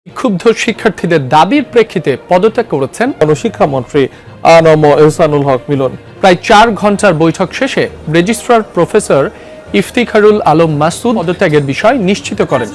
ক্ষুব্ধ শিক্ষার্থীদের দাবির প্রেক্ষিতে পদত্যাগ করেছেন শিক্ষামন্ত্রী আ.ন.ম এহসানুল হক মিলন। প্রায় 4 ঘন্টার বৈঠক শেষে রেজিস্ট্রার প্রফেসর ইফতিখারুল আলম মাসুদ পদত্যাগের বিষয় নিশ্চিত করেন।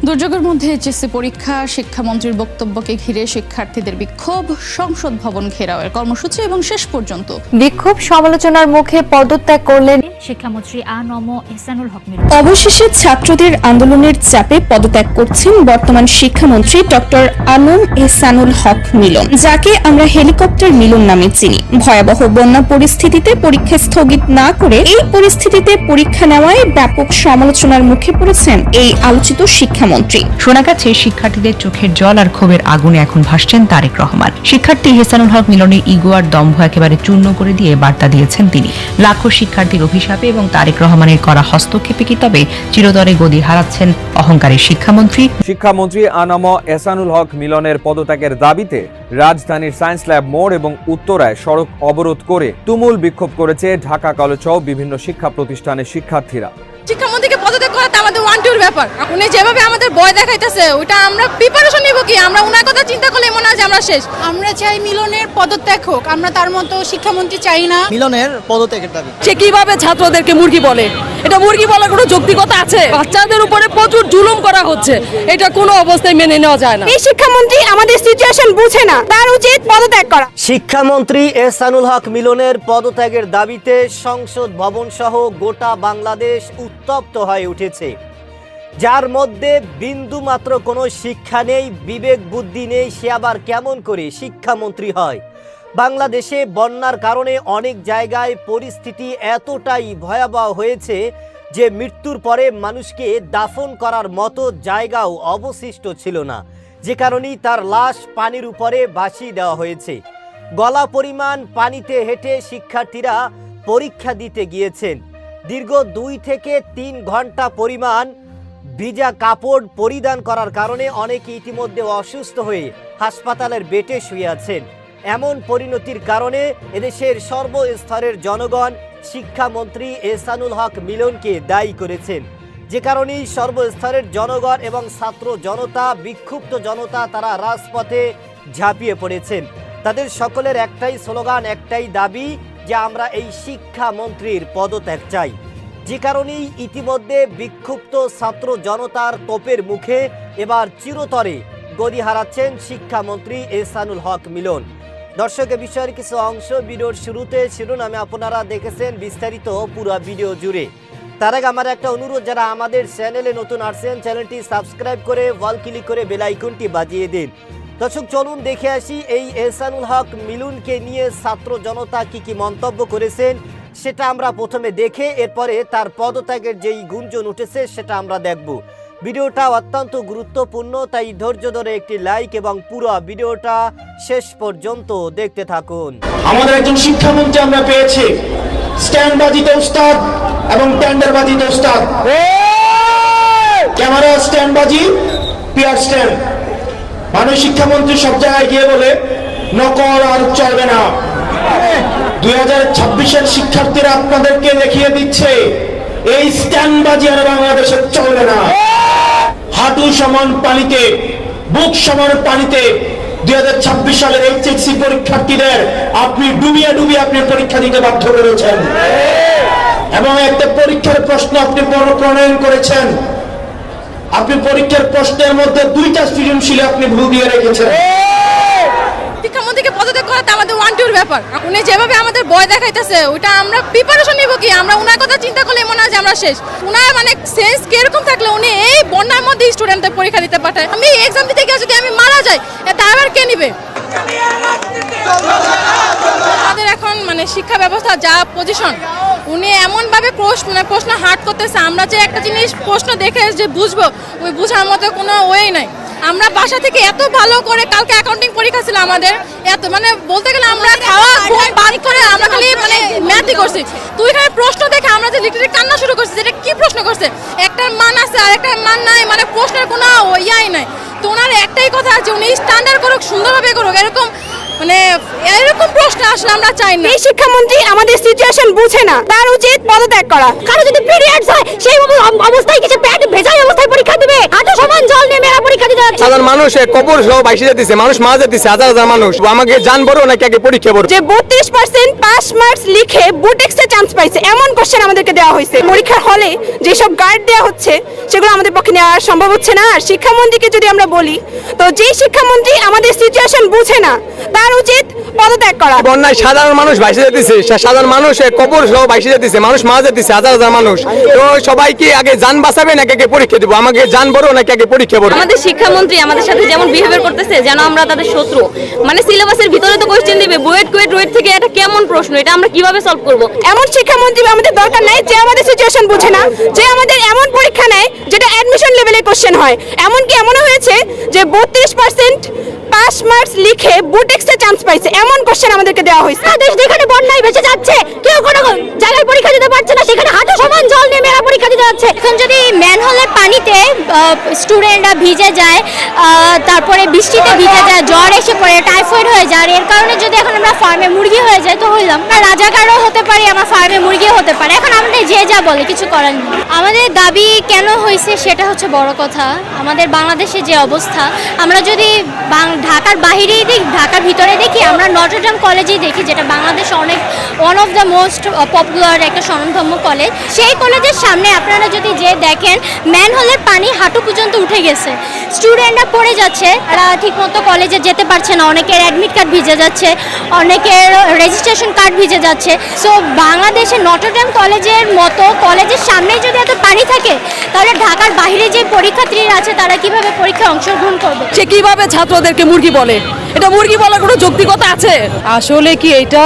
দুর্যোগের মধ্যে এইচএসসি পরীক্ষা, শিক্ষামন্ত্রীর বক্তব্যকে ঘিরে শিক্ষার্থীদের বিক্ষোভ, সংসদ ভবন ঘেরাওয়ের কর্মসূচি এবং শেষ পর্যন্ত বিক্ষোভ সমালোচনার মুখে পদত্যাগ করলেন শিক্ষামন্ত্রী আ.ন.ম এহসানুল হক মিলন। অবশেষে ছাত্রদের আন্দোলনের চাপে পদত্যাগ করছেন বর্তমান শিক্ষামন্ত্রী ডক্টর আ.ন.ম এহসানুল হক মিলন, যাকে আমরা হেলিকপ্টার মিলন নামে চিনি। ভয়াবহ বন্যা পরিস্থিতিতে পরীক্ষা স্থগিত না করে এই পরিস্থিতিতে পরীক্ষা নেওয়ায় ব্যাপক সমালোচনার মুখে পড়েছেন এই আলোচিত শিক্ষামন্ত্রী। শোনা গেছে শিক্ষার্থীদের চোখের জল আর ক্ষোভের আগুনে এখন ভাসছেন তারেক রহমান। শিক্ষার্থী এহসানুল হক মিলনের ইগো আর দম্ভ একেবারে চূর্ণ করে দিয়ে বার্তা দিয়েছেন তিনি। লাখো শিক্ষার্থীর অভিশাপে এবং তারেক রহমানের করা হস্তক্ষেপে কি তবে চিরতরে গদি হারাচ্ছেন অহংকারী শিক্ষামন্ত্রী? শিক্ষামন্ত্রী আ.ন.ম এহসানুল হক মিলনের পদত্যাগের দাবিতে রাজধানীর সায়েন্স ল্যাব মোড় এবং উত্তরায় সড়ক অবরোধ করে তুমুল বিক্ষোভ করেছে ঢাকা কলেজ সহ বিভিন্ন শিক্ষা প্রতিষ্ঠানের শিক্ষার্থীরা। শিক্ষামন্ত্রীকে পদত্যাগ করা আমাদের ওয়ান টুর ব্যাপার। উনি যেভাবে আমাদের ভয় দেখাইতেছে ওইটা আমরা প্রিপারেশন নিব কি? আমরা উনার কথা চিন্তা করলে মনে হয় যে আমরা শেষ। আমরা চাই মিলনের পদত্যাগ হোক, আমরা তার মতো শিক্ষামন্ত্রী চাই না। মিলনের পদত্যাগের দাবি। সে কিভাবে ছাত্রদেরকে মুরগি বলে? এটা মুরগি বলার কোনো যৌক্তিকতা আছে? বাচ্চাদের উপরে প্রচুর জুলুম করা হচ্ছে, এটা কোনো অবস্থায় মেনে নেওয়া যায় না। এই শিক্ষামন্ত্রী আমাদের সিচুয়েশন বুঝে না, তার উচিত পদত্যাগ করা। শিক্ষামন্ত্রী এহসানুল হক মিলনের পদত্যাগের দাবিতে সংসদ ভবন সহ গোটা বাংলাদেশ উত্তপ্ত হয়ে উঠেছে। যার মধ্যে বিন্দু মাত্র কোনো শিক্ষা নেই, বিবেক বুদ্ধি নেই, সে আবার কেমন করে শিক্ষামন্ত্রী হয়? বাংলাদেশে বন্যার কারণে অনেক জায়গায় পরিস্থিতি এতটাই ভয়াবহ হয়েছে যে মৃত্যুর পরে মানুষকে দাফন করার মতো জায়গাও অবশিষ্ট ছিল না, যে কারণেই তার লাশ পানির উপরে ভাসিয়ে দেওয়া হয়েছে। গলা পরিমাণ পানিতে হেঁটে শিক্ষার্থীরা পরীক্ষা দিতে গিয়েছেন। দীর্ঘ 2 থেকে 3 ঘন্টা পরিমাণ ভিজা কাপড় পরিধান করার কারণে অনেকে ইতিমধ্যে অসুস্থ হয়ে হাসপাতালের বেডে শুয়ে আছেন। এমন পরিণতির কারণে এদেশের সর্বস্তরের জনগণ শিক্ষামন্ত্রী এহসানুল হক মিলনকে দায়ী করেছেন, যে কারণেই সর্বস্তরের জনগণ এবং ছাত্র জনতা, বিক্ষুব্ধ জনতা তারা রাজপথে ঝাঁপিয়ে পড়েছেন। তাদের সকলের একটাই স্লোগান, একটাই দাবি যে আমরা এই শিক্ষামন্ত্রীর পদত্যাগ চাই। যে কারণেই ইতিমধ্যে বিক্ষুব্ধ ছাত্র জনতার তোপের মুখে এবার চিরতরে গদি হারাচ্ছেন শিক্ষামন্ত্রী এহসানুল হক মিলন। দর্শক, এ বিষয়ের কিছু অংশ ভিডিওর শুরুতে শিরোনামে আপনারা দেখেছেন, বিস্তারিত পুরো ভিডিও জুড়ে। তার আগে আমার একটা অনুরোধ, যারা আমাদের চ্যানেলে নতুন আসছেন চ্যানেলটি সাবস্ক্রাইব করে ওয়াল ক্লিক করে বেল আইকনটি বাজিয়ে দিন। দর্শক, চলুন দেখে আসি এই এহসানুল হক মিলনকে নিয়ে ছাত্র জনতা কি মন্তব্য করেছেন সেটা আমরা প্রথমে দেখে এরপরে তার পদত্যাগের যেই গুঞ্জন উঠেছে সেটা আমরা দেখব। ভিডিওটা অত্যন্ত গুরুত্বপূর্ণ, তাই ধৈর্য ধরে একটি লাইক এবং পুরো ভিডিওটা শেষ পর্যন্ত দেখতে থাকুন। আমাদের একজন শিক্ষামন্ত্রী আমরা পেয়েছি, স্ট্যান্ডবাজিতে উস্তাদ এবং টেন্ডারবাজিতে উস্তাদ। ক্যামেরা স্ট্যান্ডবাজি, পিয়ার স্ট্যান্ড। মানুষ শিক্ষামন্ত্রী সব জায়গায় গিয়ে বলে নকল আর চলবে না। 2026-এর শিক্ষার্থীরা আপনাদেরকে দেখিয়ে দিচ্ছে এই স্ট্যান্ডবাজি আর বাংলাদেশে চলবে না। হাঁটু সমান পানিতে, বুক সমান পানিতে 2026 সালের এইচএসসি পরীক্ষার্থীদের আপনি ডুবিয়ে ডুবিয়ে আপনি পরীক্ষা দিতে বাধ্য করেছেন এবং একটা পরীক্ষার প্রশ্ন আপনি প্রণয়ন করেছেন। আপনি পরীক্ষার প্রশ্নের মধ্যে 2টা সৃজনশীল আপনি ভুল দিয়ে রেখেছেন। শিক্ষামন্ত্রীকে পদত্যাগ করা আমাদের ওয়ান টুর ব্যাপার। উনি যেভাবে আমাদের ভয় দেখাইতেছে ওইটা আমরা প্রিপারেশন নিব কি? আমরা উনার কথা চিন্তা করলে মনে হয় যে আমরা শেষ। উনার মানে সেন্স কিরকম থাকলে উনি এই বন্যার মধ্যে স্টুডেন্টদের পরীক্ষা দিতে পাঠায়? আমি এক্সাম দিতে গিয়ে যদি আমি মারা যাই, এটা আবার কে নিবে? আমাদের এখন মানে শিক্ষা ব্যবস্থা যা পজিশন, উনি এমনভাবে প্রশ্ন হার্ড করতেছে, আমরা যে একটা জিনিস প্রশ্ন দেখে যে বুঝবো, ওই বুঝার মতো কোনো ওয়েই নাই। আমরা বাসা থেকে এত ভালো করে, কালকে অ্যাকাউন্টিং পরীক্ষা ছিল আমাদের, এত মানে বলতে গেলে আমরা খাওয়া ঘুম বাদ করে আমরা খালি মানে ম্যাথই করছি। তো ওইখানে প্রশ্ন দেখে আমরা যে লিটারি কান্না শুরু করছি, যেটা কি প্রশ্ন করছে, একটার মান আছে আর একটার মান নাই, মানে প্রশ্নের কোনো ইয়াই নাই। তো ওনার একটাই কথা আছে, উনি স্ট্যান্ডার্ড করুক, সুন্দরভাবে করুক, এরকম মানে এরকম প্রশ্ন আসলে আমরা চাই না। এই শিক্ষামন্ত্রী আমাদের সিচুয়েশন বুঝে না, তার উচিত পদত্যাগ করা। কারো যদি পিরিয়ডস হয় সেই অবস্থায় কিছু প্যাড ভেজাই অবস্থায় পরীক্ষা দিবে, হাঁটু সমান জল নিয়ে মেয়েরা পরীক্ষা দিতে যাচ্ছে। সাধারণ মানুষ কবর সহ বাইশে যেতেছে, মানুষ মারা যেতেছে, হাজার হাজার মানুষ। আমাকে জান বড় নাকি আগে পরীক্ষা বড়? যে 32% পাস মার্কস লিখে বুটেক্সে চান্স পাইছে এমন কোশ্চেন আমাদেরকে দেওয়া হয়েছে। পরীক্ষার হলে যেসব গার্ড দেওয়া হচ্ছে সেগুলো আমাদের পক্ষে নেওয়া সম্ভব হচ্ছে না। আর শিক্ষামন্ত্রীকে যদি আমরা বলি, তো যেই শিক্ষামন্ত্রী আমাদের সিচুয়েশন বুঝে না, তার উচিত পদত্যাগ করা। বন্যায় সাধারণ মানুষ বাইশে যেতেছে, সাধারণ মানুষ কবর সহ বাইশে যেতেছে, মানুষ মারা যেতেছে, হাজার হাজার মানুষ। তো সবাইকে আগে জান বাঁচাবে নাকি আগে পরীক্ষা দেবো? আমাকে জান বড় নাকি আগে পরীক্ষা বড়? আমাদের শিক্ষামন্ত্রী আমাদের সাথে যেমন বিহেভিয়ার করতেছে যেন আমরা তাদের শত্রু। মানে সিলেবাসের ভিতরে তো কোশ্চেন দিবে, বুয়েট কুয়েট রুয়েট থেকে এটা কেমন প্রশ্ন, এটা আমরা কিভাবে সলভ করব? এমন শিক্ষামন্ত্রী আমাদের দরকার নাই যে আমাদের সিচুয়েশন বুঝে না, যে আমাদের এমন পরীক্ষা নেয় যেটা অ্যাডমিশন লেভেলে কোশ্চেন হয়। এমনকি এমনও হয়েছে যে 32% পাস মার্কস লিখে বুটেক্সে চান্স পাইছে এমন কোশ্চেন আমাদেরকে দেওয়া হয়েছে। দেশ যেখানে বন্যায় বেঁচে যাচ্ছে, কেউ কোনো জায়গায় পরীক্ষা দিতে পারছে না, সেখানে হাঁটু সমান জল নিয়ে মেয়েরা পরীক্ষা দিতে যাচ্ছে। এখন যদি ম্যানহোলের পানিতে স্টুডেন্টরা ভিজে যায়, তারপরে বৃষ্টিতে ভিজে যায়, জ্বর এসে পড়ে, টাইফয়েড হয়ে যায়, আর এর কারণে যদি এখন আমরা ফার্মে মুরগি হয়ে যাই তো হইলাম না। রাজাকারও হতে পারি, আমার ফার্মে মুরগিও হতে পারে। এখন আমাদের যে যা বলে কিছু করার নেই। আমাদের দাবি কেন হয়েছে সেটা হচ্ছে বড় কথা। আমাদের বাংলাদেশে যে অবস্থা, আমরা যদি ঢাকার বাহিরেই দেখি, ঢাকার ভিতরে দেখি, আমরা নটরডেম কলেজেই দেখি, যেটা বাংলাদেশ অনেক one of the most popular একটা স্বনামধন্য কলেজ। সেই কলেজের সামনে আপনারা যদি যে দেখেন, ম্যানহোলের পানি হাঁটু পর্যন্ত উঠে গেছে, স্টুডেন্টরা পড়ে যাচ্ছে, তারা ঠিকমতো কলেজে যেতে পারছে না, অনেকের অ্যাডমিট কার্ড ভিজে যাচ্ছে, অনেকের রেজিস্ট্রেশন কার্ড ভিজে যাচ্ছে। সো বাংলাদেশে নটরডেম কলেজের মতো কলেজের সামনেই যদি এত পানি থাকে, তাহলে ঢাকার বাইরে যে পরীক্ষার্থীরা আছে তারা কিভাবে পরীক্ষায় অংশগ্রহণ করবে? সে কিভাবে ছাত্রদেরকে মুরগি বলে? এটা মুরগি বলার কোনো যৌক্তিকতা আছে? আসলে কি এটা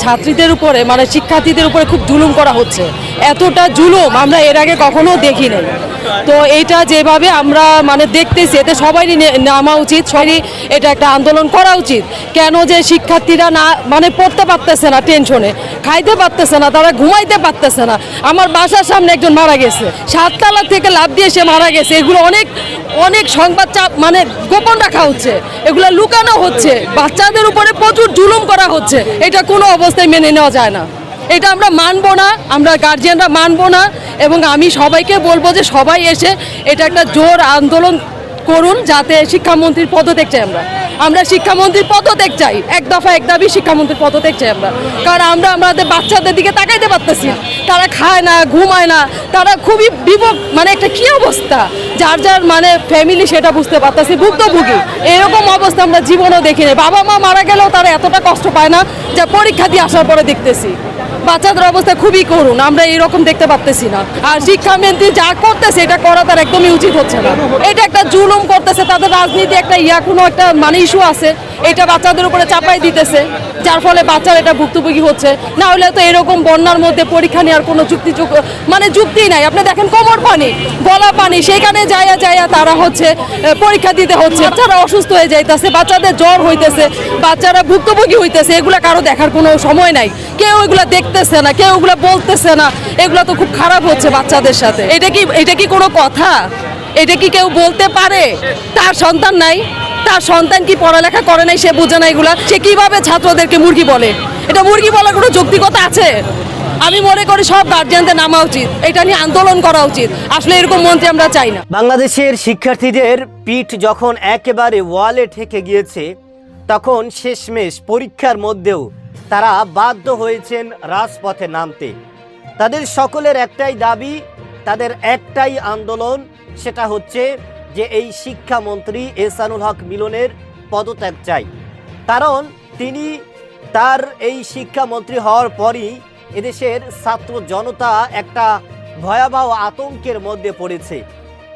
ছাত্রীদের উপরে, মানে শিক্ষার্থীদের উপরে খুব জুলুম করা হচ্ছে। এতটা জুলুম আমরা এর আগে কখনো দেখি নাই। তো এইটা যেভাবে আমরা মানে দেখতেছি, এতে সবারই নামা উচিত, সবারই এটা একটা আন্দোলন করা উচিত। কেন যে শিক্ষার্থীরা না মানে পড়তে পারতেছে না, টেনশনে খাইতে পারতেছে না, তারা ঘুমাইতে পারতেছে না। আমার বাসার সামনে একজন মারা গেছে, 7 তলা থেকে লাফ দিয়ে সে মারা গেছে। এগুলো অনেক অনেক সংবাদ চাপ মানে গোপন রাখা হচ্ছে, এগুলো লুকানো হচ্ছে, বাচ্চাদের উপরে প্রচুর জুলুম করা হচ্ছে। এটা কোনো অবস্থায় মেনে নেওয়া যায় না। এটা আমরা মানবো না, আমরা গার্জিয়ানরা মানবো না। এবং আমি সবাইকে বলবো যে সবাই এসে এটা একটা জোর আন্দোলন করুন, যাতে শিক্ষামন্ত্রীর পদত্যাগ চাই। আমরা শিক্ষামন্ত্রীর পদত্যাগ চাই, এক দফা এক দাবি শিক্ষামন্ত্রীর পদত্যাগ চাই আমরা। কারণ আমরা আমাদের বাচ্চাদের দিকে তাকাইতে পারতেছি, তারা খায় না, ঘুমায় না, তারা খুবই মানে একটা কি অবস্থা, যার যার মানে ফ্যামিলি সেটা বুঝতে পারতেছি, ভুক্তভোগী। এরকম অবস্থা আমরা জীবনেও দেখিনি। বাবা মা মারা গেলেও তারা এতটা কষ্ট পায় না, যা পরীক্ষা দিয়ে আসার পরে দেখতেছি। বাচ্চাদের অবস্থা খুবই করুণ, আমরা এইরকম দেখতে পারতেছি না। আর শিক্ষামন্ত্রী যা করতেছে এটা করা তার একদমই উচিত হচ্ছে না। এটা একটা জুলুম করতেছে, তাদের রাজনীতি একটা কোনো একটা মানে ইস্যু আছে, এটা বাচ্চাদের উপরে চাপাই দিতেছে, যার ফলে বাচ্চারা এটা ভুক্তভোগী হচ্ছে। না হলে তো এরকম বন্যার মধ্যে পরীক্ষা নেওয়ার কোনো যুক্তি নাই। আপনি দেখেন কোমর পানি, গলা পানি, সেখানে যাইয়া তারা হচ্ছে পরীক্ষা দিতে হচ্ছে। বাচ্চারা অসুস্থ হয়ে যাইতেছে, বাচ্চাদের জ্বর হইতেছে, বাচ্চারা ভুক্তভোগী হইতেছে। এগুলা কারো দেখার কোনো সময় নাই, কেউ এগুলা দেখতেছে না, কেউ এগুলা বলতেছে না। এগুলা তো খুব খারাপ হচ্ছে বাচ্চাদের সাথে। এটা কি কোনো কথা? এটা কি কেউ বলতে পারে? তার সন্তান নাই, তার সন্তান কি পড়ালেখা করে নাই, সে বোঝে না এগুলা, সে কিভাবে ছাত্রদেরকে মুরগি বলে? এটা মুরগি বলার কোনো যৌক্তিকতা আছে? আমি মনে করি সব গার্জিয়ানদের নামা উচিত, এটা নিয়ে আন্দোলন করা উচিত। আসলে এরকম মন্ত্রী আমরা চাই না। বাংলাদেশের শিক্ষার্থীদের পিঠ যখন একেবারে ওয়ালে ঠেকে গিয়েছে, তখন শেষমেশ পরীক্ষার মধ্যেও তারা বাধ্য হয়েছেন রাজপথে নামতে। তাদের সকলের একটাই দাবি, তাদের একটাই আন্দোলন, সেটা হচ্ছে যে এই শিক্ষামন্ত্রী এহসানুল হক মিলনের পদত্যাগ চাই। কারণ তিনি তার এই শিক্ষামন্ত্রী হওয়ার পরই এদেশের ছাত্র জনতা একটা ভয়াবহ আতঙ্কের মধ্যে পড়েছে।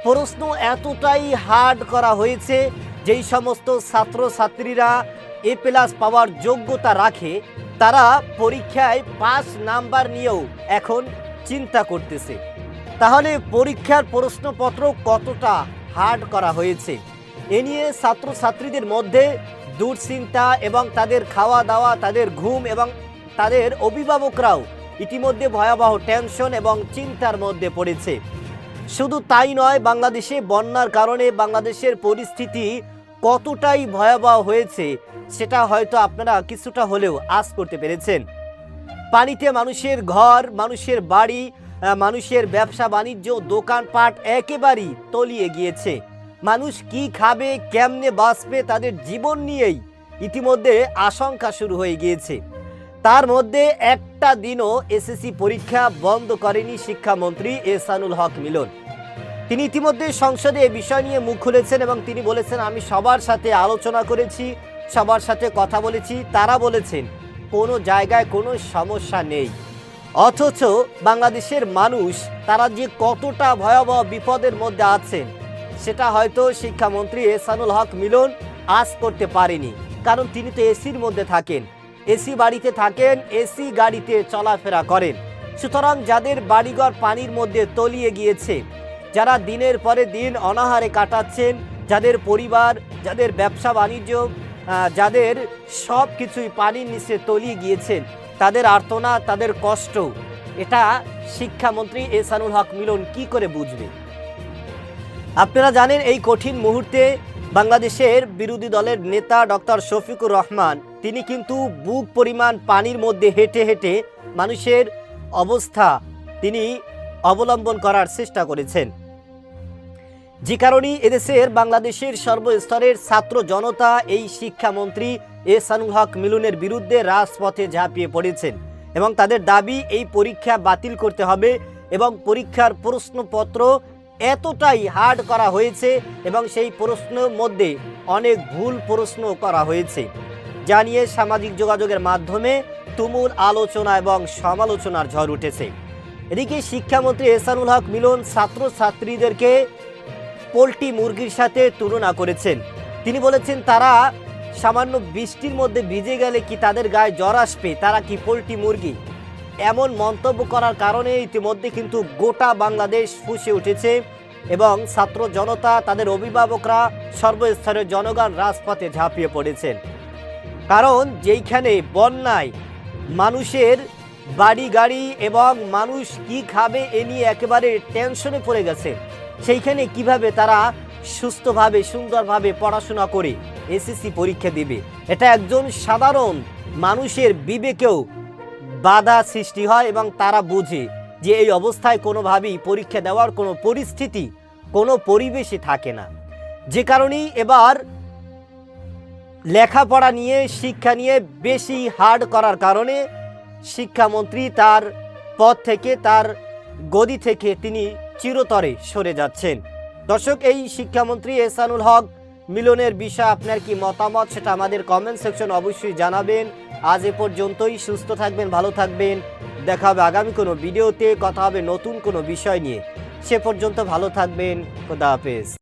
প্রশ্ন এতটাই হার্ড করা হয়েছে, যেই সমস্ত ছাত্রছাত্রীরা A+ পাওয়ার যোগ্যতা রাখে, তারা পরীক্ষায় 5 নাম্বার নিয়েও এখন চিন্তা করতেছে। তাহলে পরীক্ষার প্রশ্নপত্র কতটা হার্ড করা হয়েছে, এ নিয়ে ছাত্রছাত্রীদের মধ্যে দুশ্চিন্তা এবং তাদের খাওয়া দাওয়া, তাদের ঘুম এবং তাদের অভিভাবকরাও ইতিমধ্যে ভয়াবহ টেনশন এবং চিন্তার মধ্যে পড়েছে। শুধু তাই নয়, বাংলাদেশে বন্যার কারণে বাংলাদেশের পরিস্থিতি কতটাই ভয়াবহ হয়েছে সেটা হয়তো আপনারা কিছুটা হলেও আঁচ করতে পেরেছেন। পানিতে মানুষের ঘর, মানুষের বাড়ি, মানুষের ব্যবসা বাণিজ্য, দোকানপাট একেবারেই তলিয়ে গিয়েছে। মানুষ কি খাবে, কেমনে বাঁচবে, তাদের জীবন নিয়েই ইতিমধ্যে আশঙ্কা শুরু হয়ে গিয়েছে। তার মধ্যে একটা দিনও এসএসসি পরীক্ষা বন্ধ করেনি শিক্ষামন্ত্রী এহসানুল হক মিলন। তিনি ইতিমধ্যে সংসদে এ বিষয় নিয়ে মুখ খুলেছেন এবং তিনি বলেছেন, আমি সবার সাথে আলোচনা করেছি, সবার সাথে কথা বলেছি, তারা বলেছেন কোনো জায়গায় কোনো সমস্যা নেই। অথচ বাংলাদেশের মানুষ তারা যে কতটা ভয়াবহ বিপদের মধ্যে আছেন সেটা হয়তো শিক্ষামন্ত্রী এহসানুল হক মিলন আজ করতে পারেনি, কারণ তিনি তো এসির মধ্যে থাকেন, এসি বাড়িতে থাকেন, এসি গাড়িতে চলাফেরা করেন। সুতরাং যাদের বাড়িঘর পানির মধ্যে তলিয়ে গিয়েছে, যারা দিনের পরে দিন অনাহারে কাটাচ্ছেন, যাদের পরিবার, যাদের ব্যবসা বাণিজ্য, যাদের সব কিছুই পানির নিচে তলিয়ে গিয়েছেন, তাদের আর্তনাদ, তাদের কষ্ট, এটা শিক্ষামন্ত্রী এহসানুল হক মিলন কি করে বুঝবে? আপনারা জানেন এই কঠিন মুহূর্তে বাংলাদেশের বিরোধী দলের নেতা ডক্টর শফিকুর রহমান তিনি কিন্তু বুক পরিমাণ পানির মধ্যে হেঁটে হেঁটে মানুষের অবস্থা তিনি অবলম্বন করার চেষ্টা করেছেন, যে কারণে এদেশের বাংলাদেশের সর্বস্তরের ছাত্র জনতা এই শিক্ষামন্ত্রী এহসানুল হক মিলনের বিরুদ্ধে রাজপথে ঝাঁপিয়ে পড়েছেন এবং তাদের দাবি এই পরীক্ষা বাতিল করতে হবে এবং পরীক্ষার প্রশ্নপত্র এতটাই হার্ড করা হয়েছে এবং সেই প্রশ্নের মধ্যে অনেক ভুল প্রশ্ন করা হয়েছে, যা নিয়ে সামাজিক যোগাযোগের মাধ্যমে তুমুল আলোচনা এবং সমালোচনার ঝড় উঠেছে। এদিকে শিক্ষামন্ত্রী এহসানুল হক মিলন ছাত্রছাত্রীদেরকে পোল্ট্রি মুরগির সাথে তুলনা করেছেন। তিনি বলেছেন তারা সামান্য বৃষ্টির মধ্যে ভিজে গেলে কি তাদের গায়ে জ্বর আসবে, তারা কি পোল্ট্রি মুরগি? এমন মন্তব্য করার কারণে ইতিমধ্যে কিন্তু গোটা বাংলাদেশ ফুঁসে উঠেছে এবং ছাত্র জনতা, তাদের অভিভাবকরা, সর্বস্তরের জনগণ রাজপথে ঝাঁপিয়ে পড়েছেন। কারণ যেইখানে বন্যায় মানুষের বাড়ি গাড়ি এবং মানুষ কি খাবে এ নিয়ে একেবারে টেনশনে পড়ে গেছে, সেইখানে কিভাবে তারা সুস্থভাবে সুন্দরভাবে পড়াশোনা করে এসএসসি পরীক্ষা দিবে, এটা একজন সাধারণ মানুষের বিবেকেও বাধা সৃষ্টি হয় এবং তারা বুঝে যে এই অবস্থায় কোনোভাবেই পরীক্ষা দেওয়ার কোনো পরিস্থিতি, কোনো পরিবেশই থাকে না। যে কারণেই এবার লেখাপড়া নিয়ে, শিক্ষা নিয়ে বেশি হার্ড করার কারণে শিক্ষামন্ত্রী তার পদ থেকে, তার গদি থেকে তিনি চিরতরে সরে যাচ্ছেন। দর্শক, এই শিক্ষামন্ত্রী এহসানুল হক মিলনের বিষয়ে আপনার কি মতামত সেটা আমাদের কমেন্ট সেকশন অবশ্যই জানাবেন। আজ এ পর্যন্তই। সুস্থ থাকবেন, ভালো থাকবেন। দেখা হবে আগামী কোনো ভিডিওতে, কথা হবে নতুন কোনো বিষয় নিয়ে। সে পর্যন্ত ভালো থাকবেন। খোদা হাফেজ।